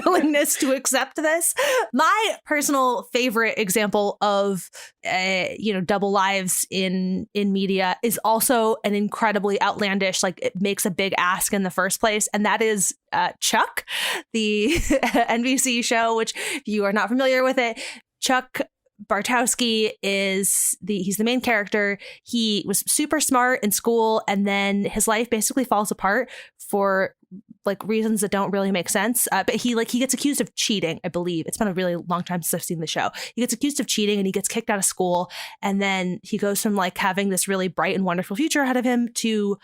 A: willingness to accept this. My personal favorite example of double lives in media is also an incredibly outlandish, like it makes a big ask in the first place, and that is Chuck, the NBC show, which if you are not familiar with it, Chuck Bartowski he's the main character. He was super smart in school, and then his life basically falls apart for like reasons that don't really make sense. But he gets accused of cheating, I believe. It's been a really long time since I've seen the show. He gets accused of cheating and he gets kicked out of school. And then he goes from like having this really bright and wonderful future ahead of him to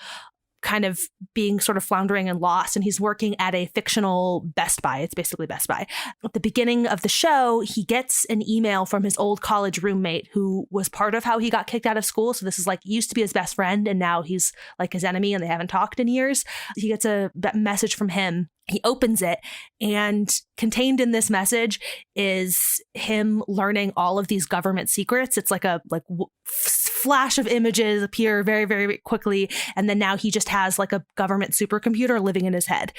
A: kind of being sort of floundering and lost, and he's working at a fictional Best Buy. It's basically Best Buy. At the beginning of the show, he gets an email from his old college roommate who was part of how he got kicked out of school. So this is like used to be his best friend, and now he's like his enemy, and they haven't talked in years. He gets a message from him. He opens it, and contained in this message is him learning all of these government secrets. It's like a flash of images appear very, very quickly, and then now he just has like a government supercomputer living in his head.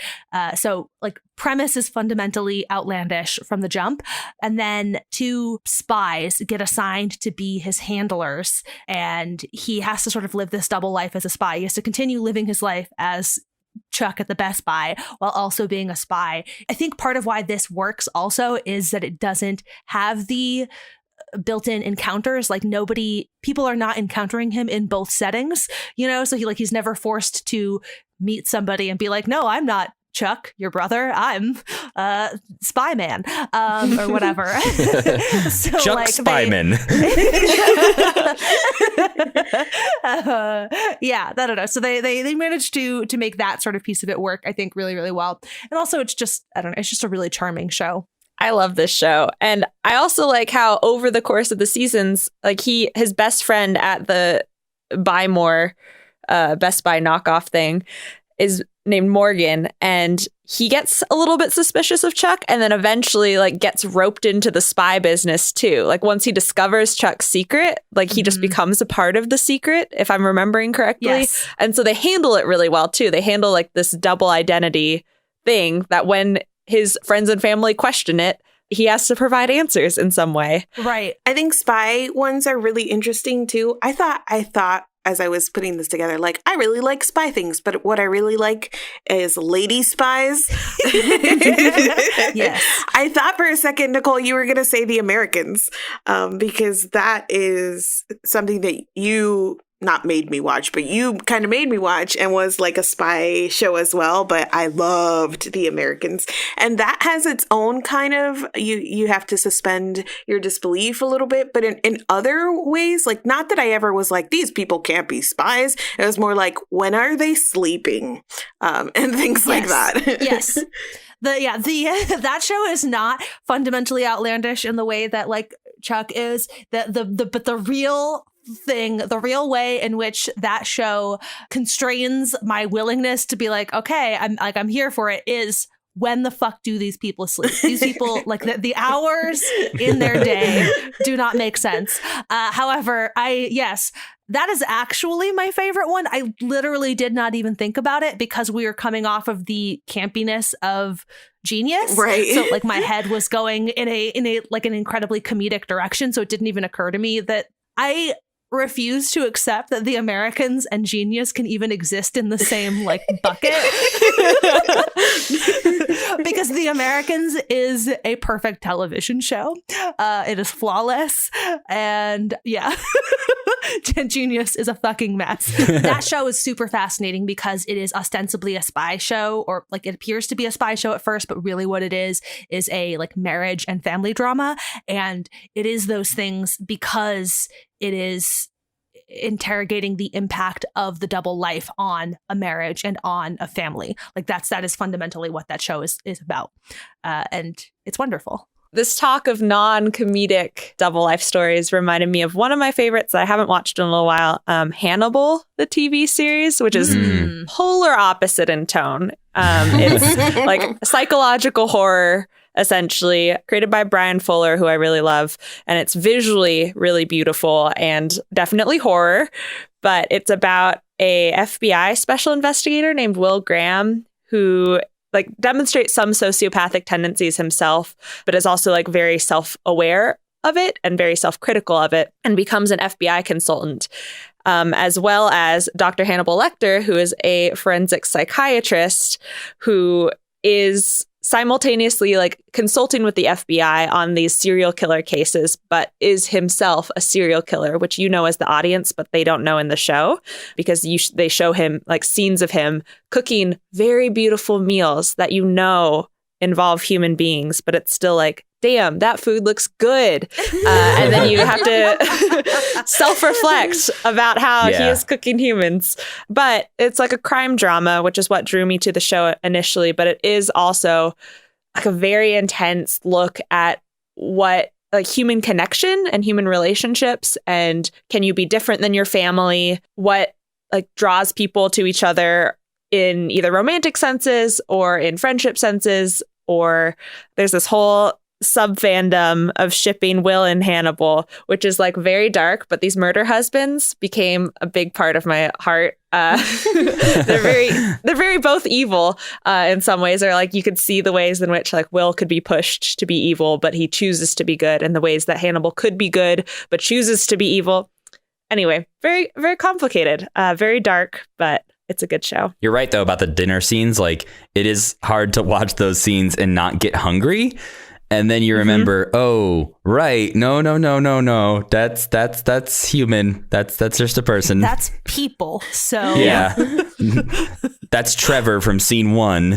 A: So like premise is fundamentally outlandish from the jump, and then 2 spies get assigned to be his handlers, and he has to sort of live this double life as a spy. He has to continue living his life as Chuck at the Best Buy while also being a spy. I think part of why this works also is that it doesn't have the built-in encounters. Like people are not encountering him in both settings, you know, so he's never forced to meet somebody and be like, no, I'm not Chuck, your brother, I'm Spy Man, or whatever. So,
B: Chuck
A: like,
B: Spyman.
A: I don't know. So they managed to make that sort of piece of it work, I think, really, really well. And also, it's just, I don't know, it's just a really charming show.
D: I love this show. And I also like how over the course of the seasons, like his best friend at the Buy More Best Buy knockoff thing is named Morgan, and he gets a little bit suspicious of Chuck, and then eventually like gets roped into the spy business too. Like once he discovers Chuck's secret, like he just becomes a part of the secret, if I'm remembering correctly.
A: Yes.
D: And so they handle it really well too. They handle like this double identity thing that when his friends and family question it, he has to provide answers in some way.
A: Right.
C: I think spy ones are really interesting too. I thought as I was putting this together, like, I really like spy things, but what I really like is lady spies.
A: Yes.
C: I thought for a second, Nicole, you were going to say The Americans, because that is something that you not made me watch, but you kind of made me watch, and was like a spy show as well. But I loved The Americans, and that has its own kind of, you have to suspend your disbelief a little bit, but in other ways, like, not that I ever was like, these people can't be spies. It was more like, when are they sleeping? And things like that.
A: Yes. That show is not fundamentally outlandish in the way that like Chuck is. But the real thing, the real way in which that show constrains my willingness to be like, okay, I'm here for it, is when the fuck do these people sleep? These people, like the hours in their day do not make sense. However, that is actually my favorite one. I literally did not even think about it because we were coming off of the campiness of Genius.
C: Right.
A: So like my head was going in a like an incredibly comedic direction. So it didn't even occur to me that I refuse to accept that the Americans and Genius can even exist in the same like bucket. Because The Americans is a perfect television show. It is flawless. And yeah, Genius is a fucking mess. That show is super fascinating because it is ostensibly a spy show, or like it appears to be a spy show at first, but really what it is a like marriage and family drama. And it is those things because it is interrogating the impact of the double life on a marriage and on a family. Like that is fundamentally what that show is about. And it's wonderful.
D: This talk of non-comedic double life stories reminded me of one of my favorites that I haven't watched in a little while, Hannibal, the TV series, which is polar opposite in tone. It's like psychological horror, essentially, created by Brian Fuller, who I really love. And it's visually really beautiful and definitely horror. But it's about a FBI special investigator named Will Graham, who like demonstrates some sociopathic tendencies himself, but is also like very self-aware of it and very self-critical of it, and becomes an FBI consultant, as well as Dr. Hannibal Lecter, who is a forensic psychiatrist who is simultaneously like consulting with the FBI on these serial killer cases, but is himself a serial killer, which you know as the audience, but they don't know in the show because they show him like scenes of him cooking very beautiful meals that you know involve human beings, but it's still like, damn, that food looks good. And then you have to self-reflect about how he is cooking humans. But it's like a crime drama, which is what drew me to the show initially. But it is also like a very intense look at what like human connection and human relationships, and can you be different than your family? What like draws people to each other in either romantic senses or in friendship senses, or there's this whole sub-fandom of shipping Will and Hannibal, which is like very dark, but these murder husbands became a big part of my heart. They're very both evil in some ways, or like you could see the ways in which like Will could be pushed to be evil, but he chooses to be good, and the ways that Hannibal could be good, but chooses to be evil. Anyway, very, very complicated, very dark, but it's a good show. You're right, though, about the dinner scenes. Like, it is hard to watch those scenes and not get hungry. And then you remember, oh, right. No. That's human. That's just a person.
A: That's people. So
B: yeah. That's Trevor from scene 1.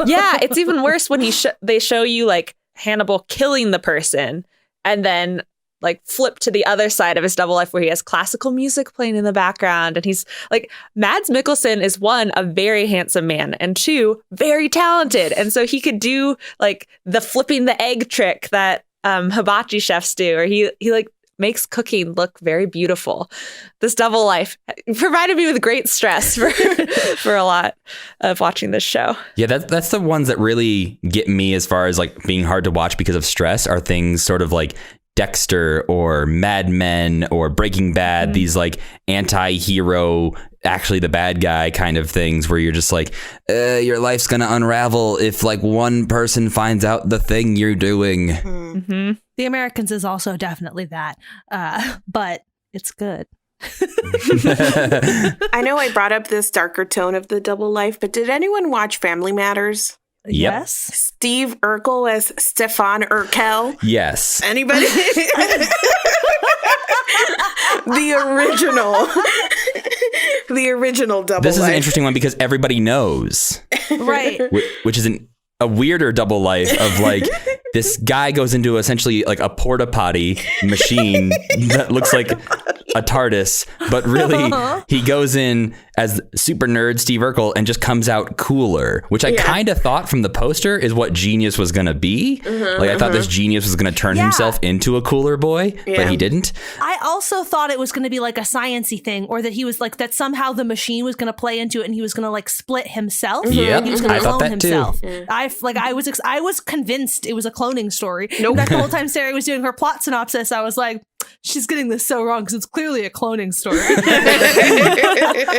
D: Yeah, it's even worse when they show you like Hannibal killing the person and then like flip to the other side of his double life where he has classical music playing in the background. And he's like, Mads Mikkelsen is 1, a very handsome man, and 2, very talented. And so he could do like the flipping the egg trick that hibachi chefs do, or he like makes cooking look very beautiful. This double life provided me with great stress for a lot of watching this show.
B: Yeah, that's the ones that really get me as far as like being hard to watch because of stress, are things sort of like Dexter or Mad Men or Breaking Bad, these like anti-hero, actually the bad guy kind of things where you're just like, your life's gonna unravel if like one person finds out the thing you're doing.
A: Mm-hmm. The Americans is also definitely that, but it's good.
C: I know I brought up this darker tone of the double life, but did anyone watch Family Matters?
B: Yep.
A: Yes.
C: Steve Urkel as Stefan Urkel.
B: Yes.
C: Anybody? The original double
B: This is
C: life.
B: an interesting one because everybody knows.
A: Right.
B: Which is a weirder double life of like, this guy goes into essentially like a porta potty machine that looks like a TARDIS, but really he goes in as super nerd Steve Urkel and just comes out cooler, which I kind of thought from the poster is what Genius was going to be. Like I thought this Genius was going to turn himself into a cooler boy, but he didn't.
A: I also thought it was going to be like a science-y thing, or that he was like, that somehow the machine was going to play into it and he was going to like split himself.
B: Yeah,
A: he was going to clone himself.
B: Too.
A: I was convinced it was a cloning story. Nope. The whole time Sarah was doing her plot synopsis, I was like, she's getting this so wrong because it's clearly a cloning story.
B: Well,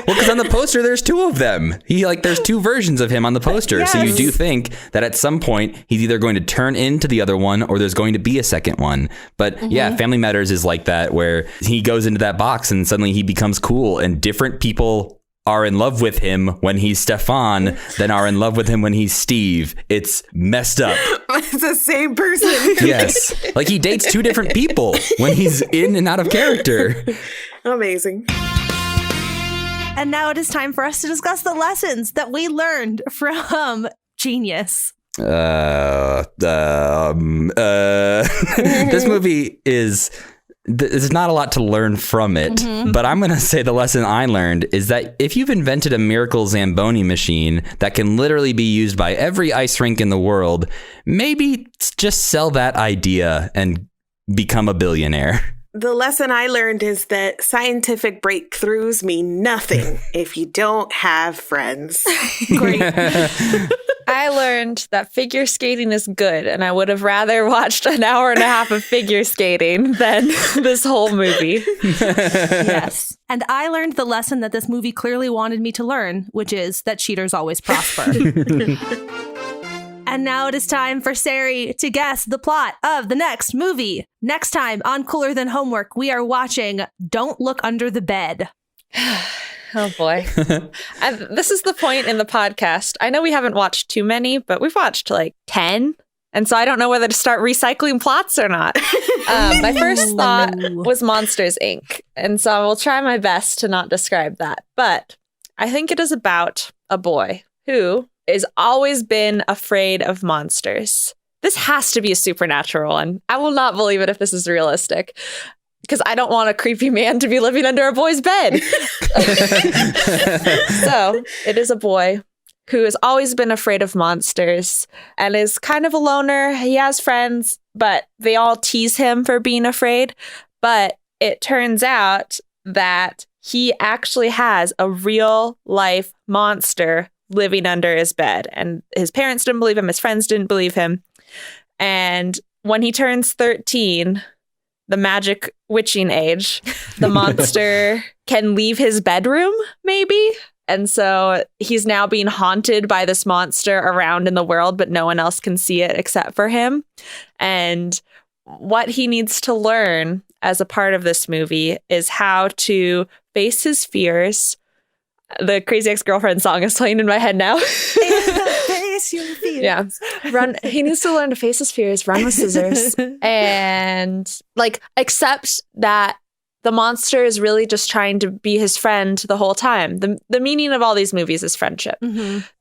B: because on the poster there's two of them. There's two versions of him on the poster. Yes. So you do think that at some point he's either going to turn into the other one or there's going to be a second one. But yeah, Family Matters is like that, where he goes into that box and suddenly he becomes cool, and different people are in love with him when he's Stefan than are in love with him when he's Steve. It's messed up.
C: It's the same person.
B: Yes. Like he dates two different people when he's in and out of character.
C: Amazing.
A: And now it is time for us to discuss the lessons that we learned from Genius.
B: This movie is... There's not a lot to learn from it, but I'm going to say the lesson I learned is that if you've invented a miracle Zamboni machine that can literally be used by every ice rink in the world, maybe just sell that idea and become a billionaire.
C: The lesson I learned is that scientific breakthroughs mean nothing if you don't have friends.
A: Great.
D: I learned that figure skating is good, and I would have rather watched an hour and a half of figure skating than this whole movie.
A: Yes. And I learned the lesson that this movie clearly wanted me to learn, which is that cheaters always prosper. And now it is time for Sari to guess the plot of the next movie. Next time on Cooler Than Homework, we are watching Don't Look Under the Bed.
D: Oh, boy. And this is the point in the podcast. I know we haven't watched too many, but we've watched like 10. And so I don't know whether to start recycling plots or not. My first thought was Monsters, Inc. And so I will try my best to not describe that. But I think it is about a boy who has always been afraid of monsters. This has to be a supernatural one. I will not believe it if this is realistic, because I don't want a creepy man to be living under a boy's bed. So it is a boy who has always been afraid of monsters and is kind of a loner. He has friends, but they all tease him for being afraid. But it turns out that he actually has a real life monster living under his bed. And his parents didn't believe him. His friends didn't believe him. And when he turns 13, the magic witching age, the monster can leave his bedroom, maybe. And so he's now being haunted by this monster around in the world, but no one else can see it except for him. And what he needs to learn as a part of this movie is how to face his fears. The Crazy Ex-Girlfriend song is playing in my head now.
A: Face your fears.
D: Yeah. He needs to learn to face his fears, run with scissors, and like accept that the monster is really just trying to be his friend the whole time. The meaning of all these movies is friendship.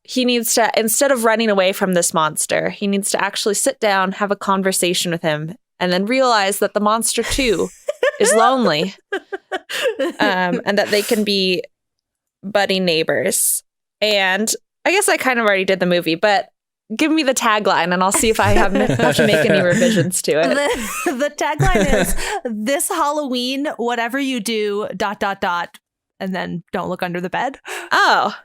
D: He needs to, instead of running away from this monster, he needs to actually sit down, have a conversation with him, and then realize that the monster too is lonely, and that they can be buddy neighbors. And I guess I kind of already did the movie, but give me the tagline and I'll see if I have to make any revisions to it.
A: The tagline is, this Halloween, whatever you do, ... and then don't look under the bed.
D: Oh,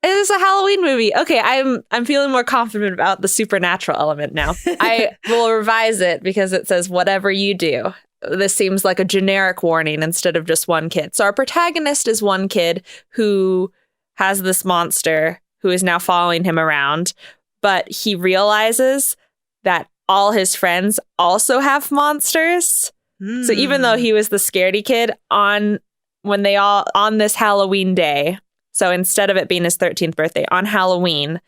D: it is a Halloween movie. Okay, I'm feeling more confident about the supernatural element now. I will revise it because it says whatever you do. This seems like a generic warning instead of just one kid. So our protagonist is one kid who has this monster who is now following him around, but he realizes that all his friends also have monsters. So even though he was the scaredy kid on this Halloween day, so instead of it being his 13th birthday, on Halloween,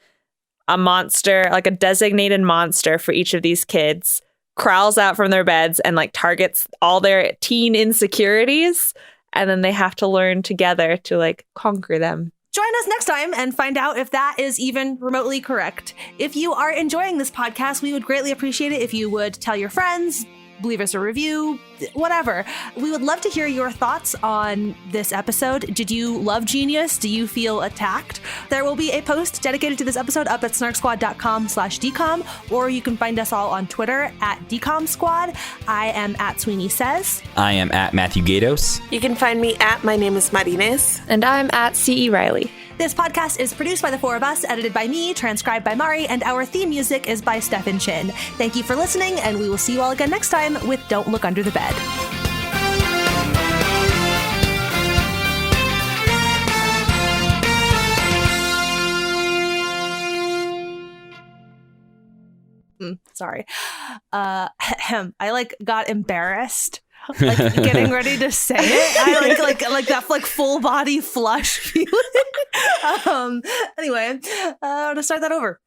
D: a monster, like a designated monster for each of these kids, crawls out from their beds and like targets all their teen insecurities, and then they have to learn together to like conquer them.
A: Join us next time and find out if that is even remotely correct. If you are enjoying this podcast, we would greatly appreciate it if you would tell your friends, leave us a review, whatever. We would love to hear your thoughts on this episode. Did you love Genius? Do you feel attacked? There will be a post dedicated to this episode up at snarksquad.com/decom, or you can find us all on Twitter at decomsquad. I am at Sweeney Says.
B: I am at Matthew Gatos.
C: You can find me at My Name is Martinez.
D: And I'm at C.E. Riley.
A: This podcast is produced by the four of us, edited by me, transcribed by Mari, and our theme music is by Stefan Chin. Thank you for listening, and we will see you all again next time with Don't Look Under the Bed. Sorry. I got embarrassed. Getting ready to say it. I like that full body flush feeling. Anyway, I'm gonna start that over.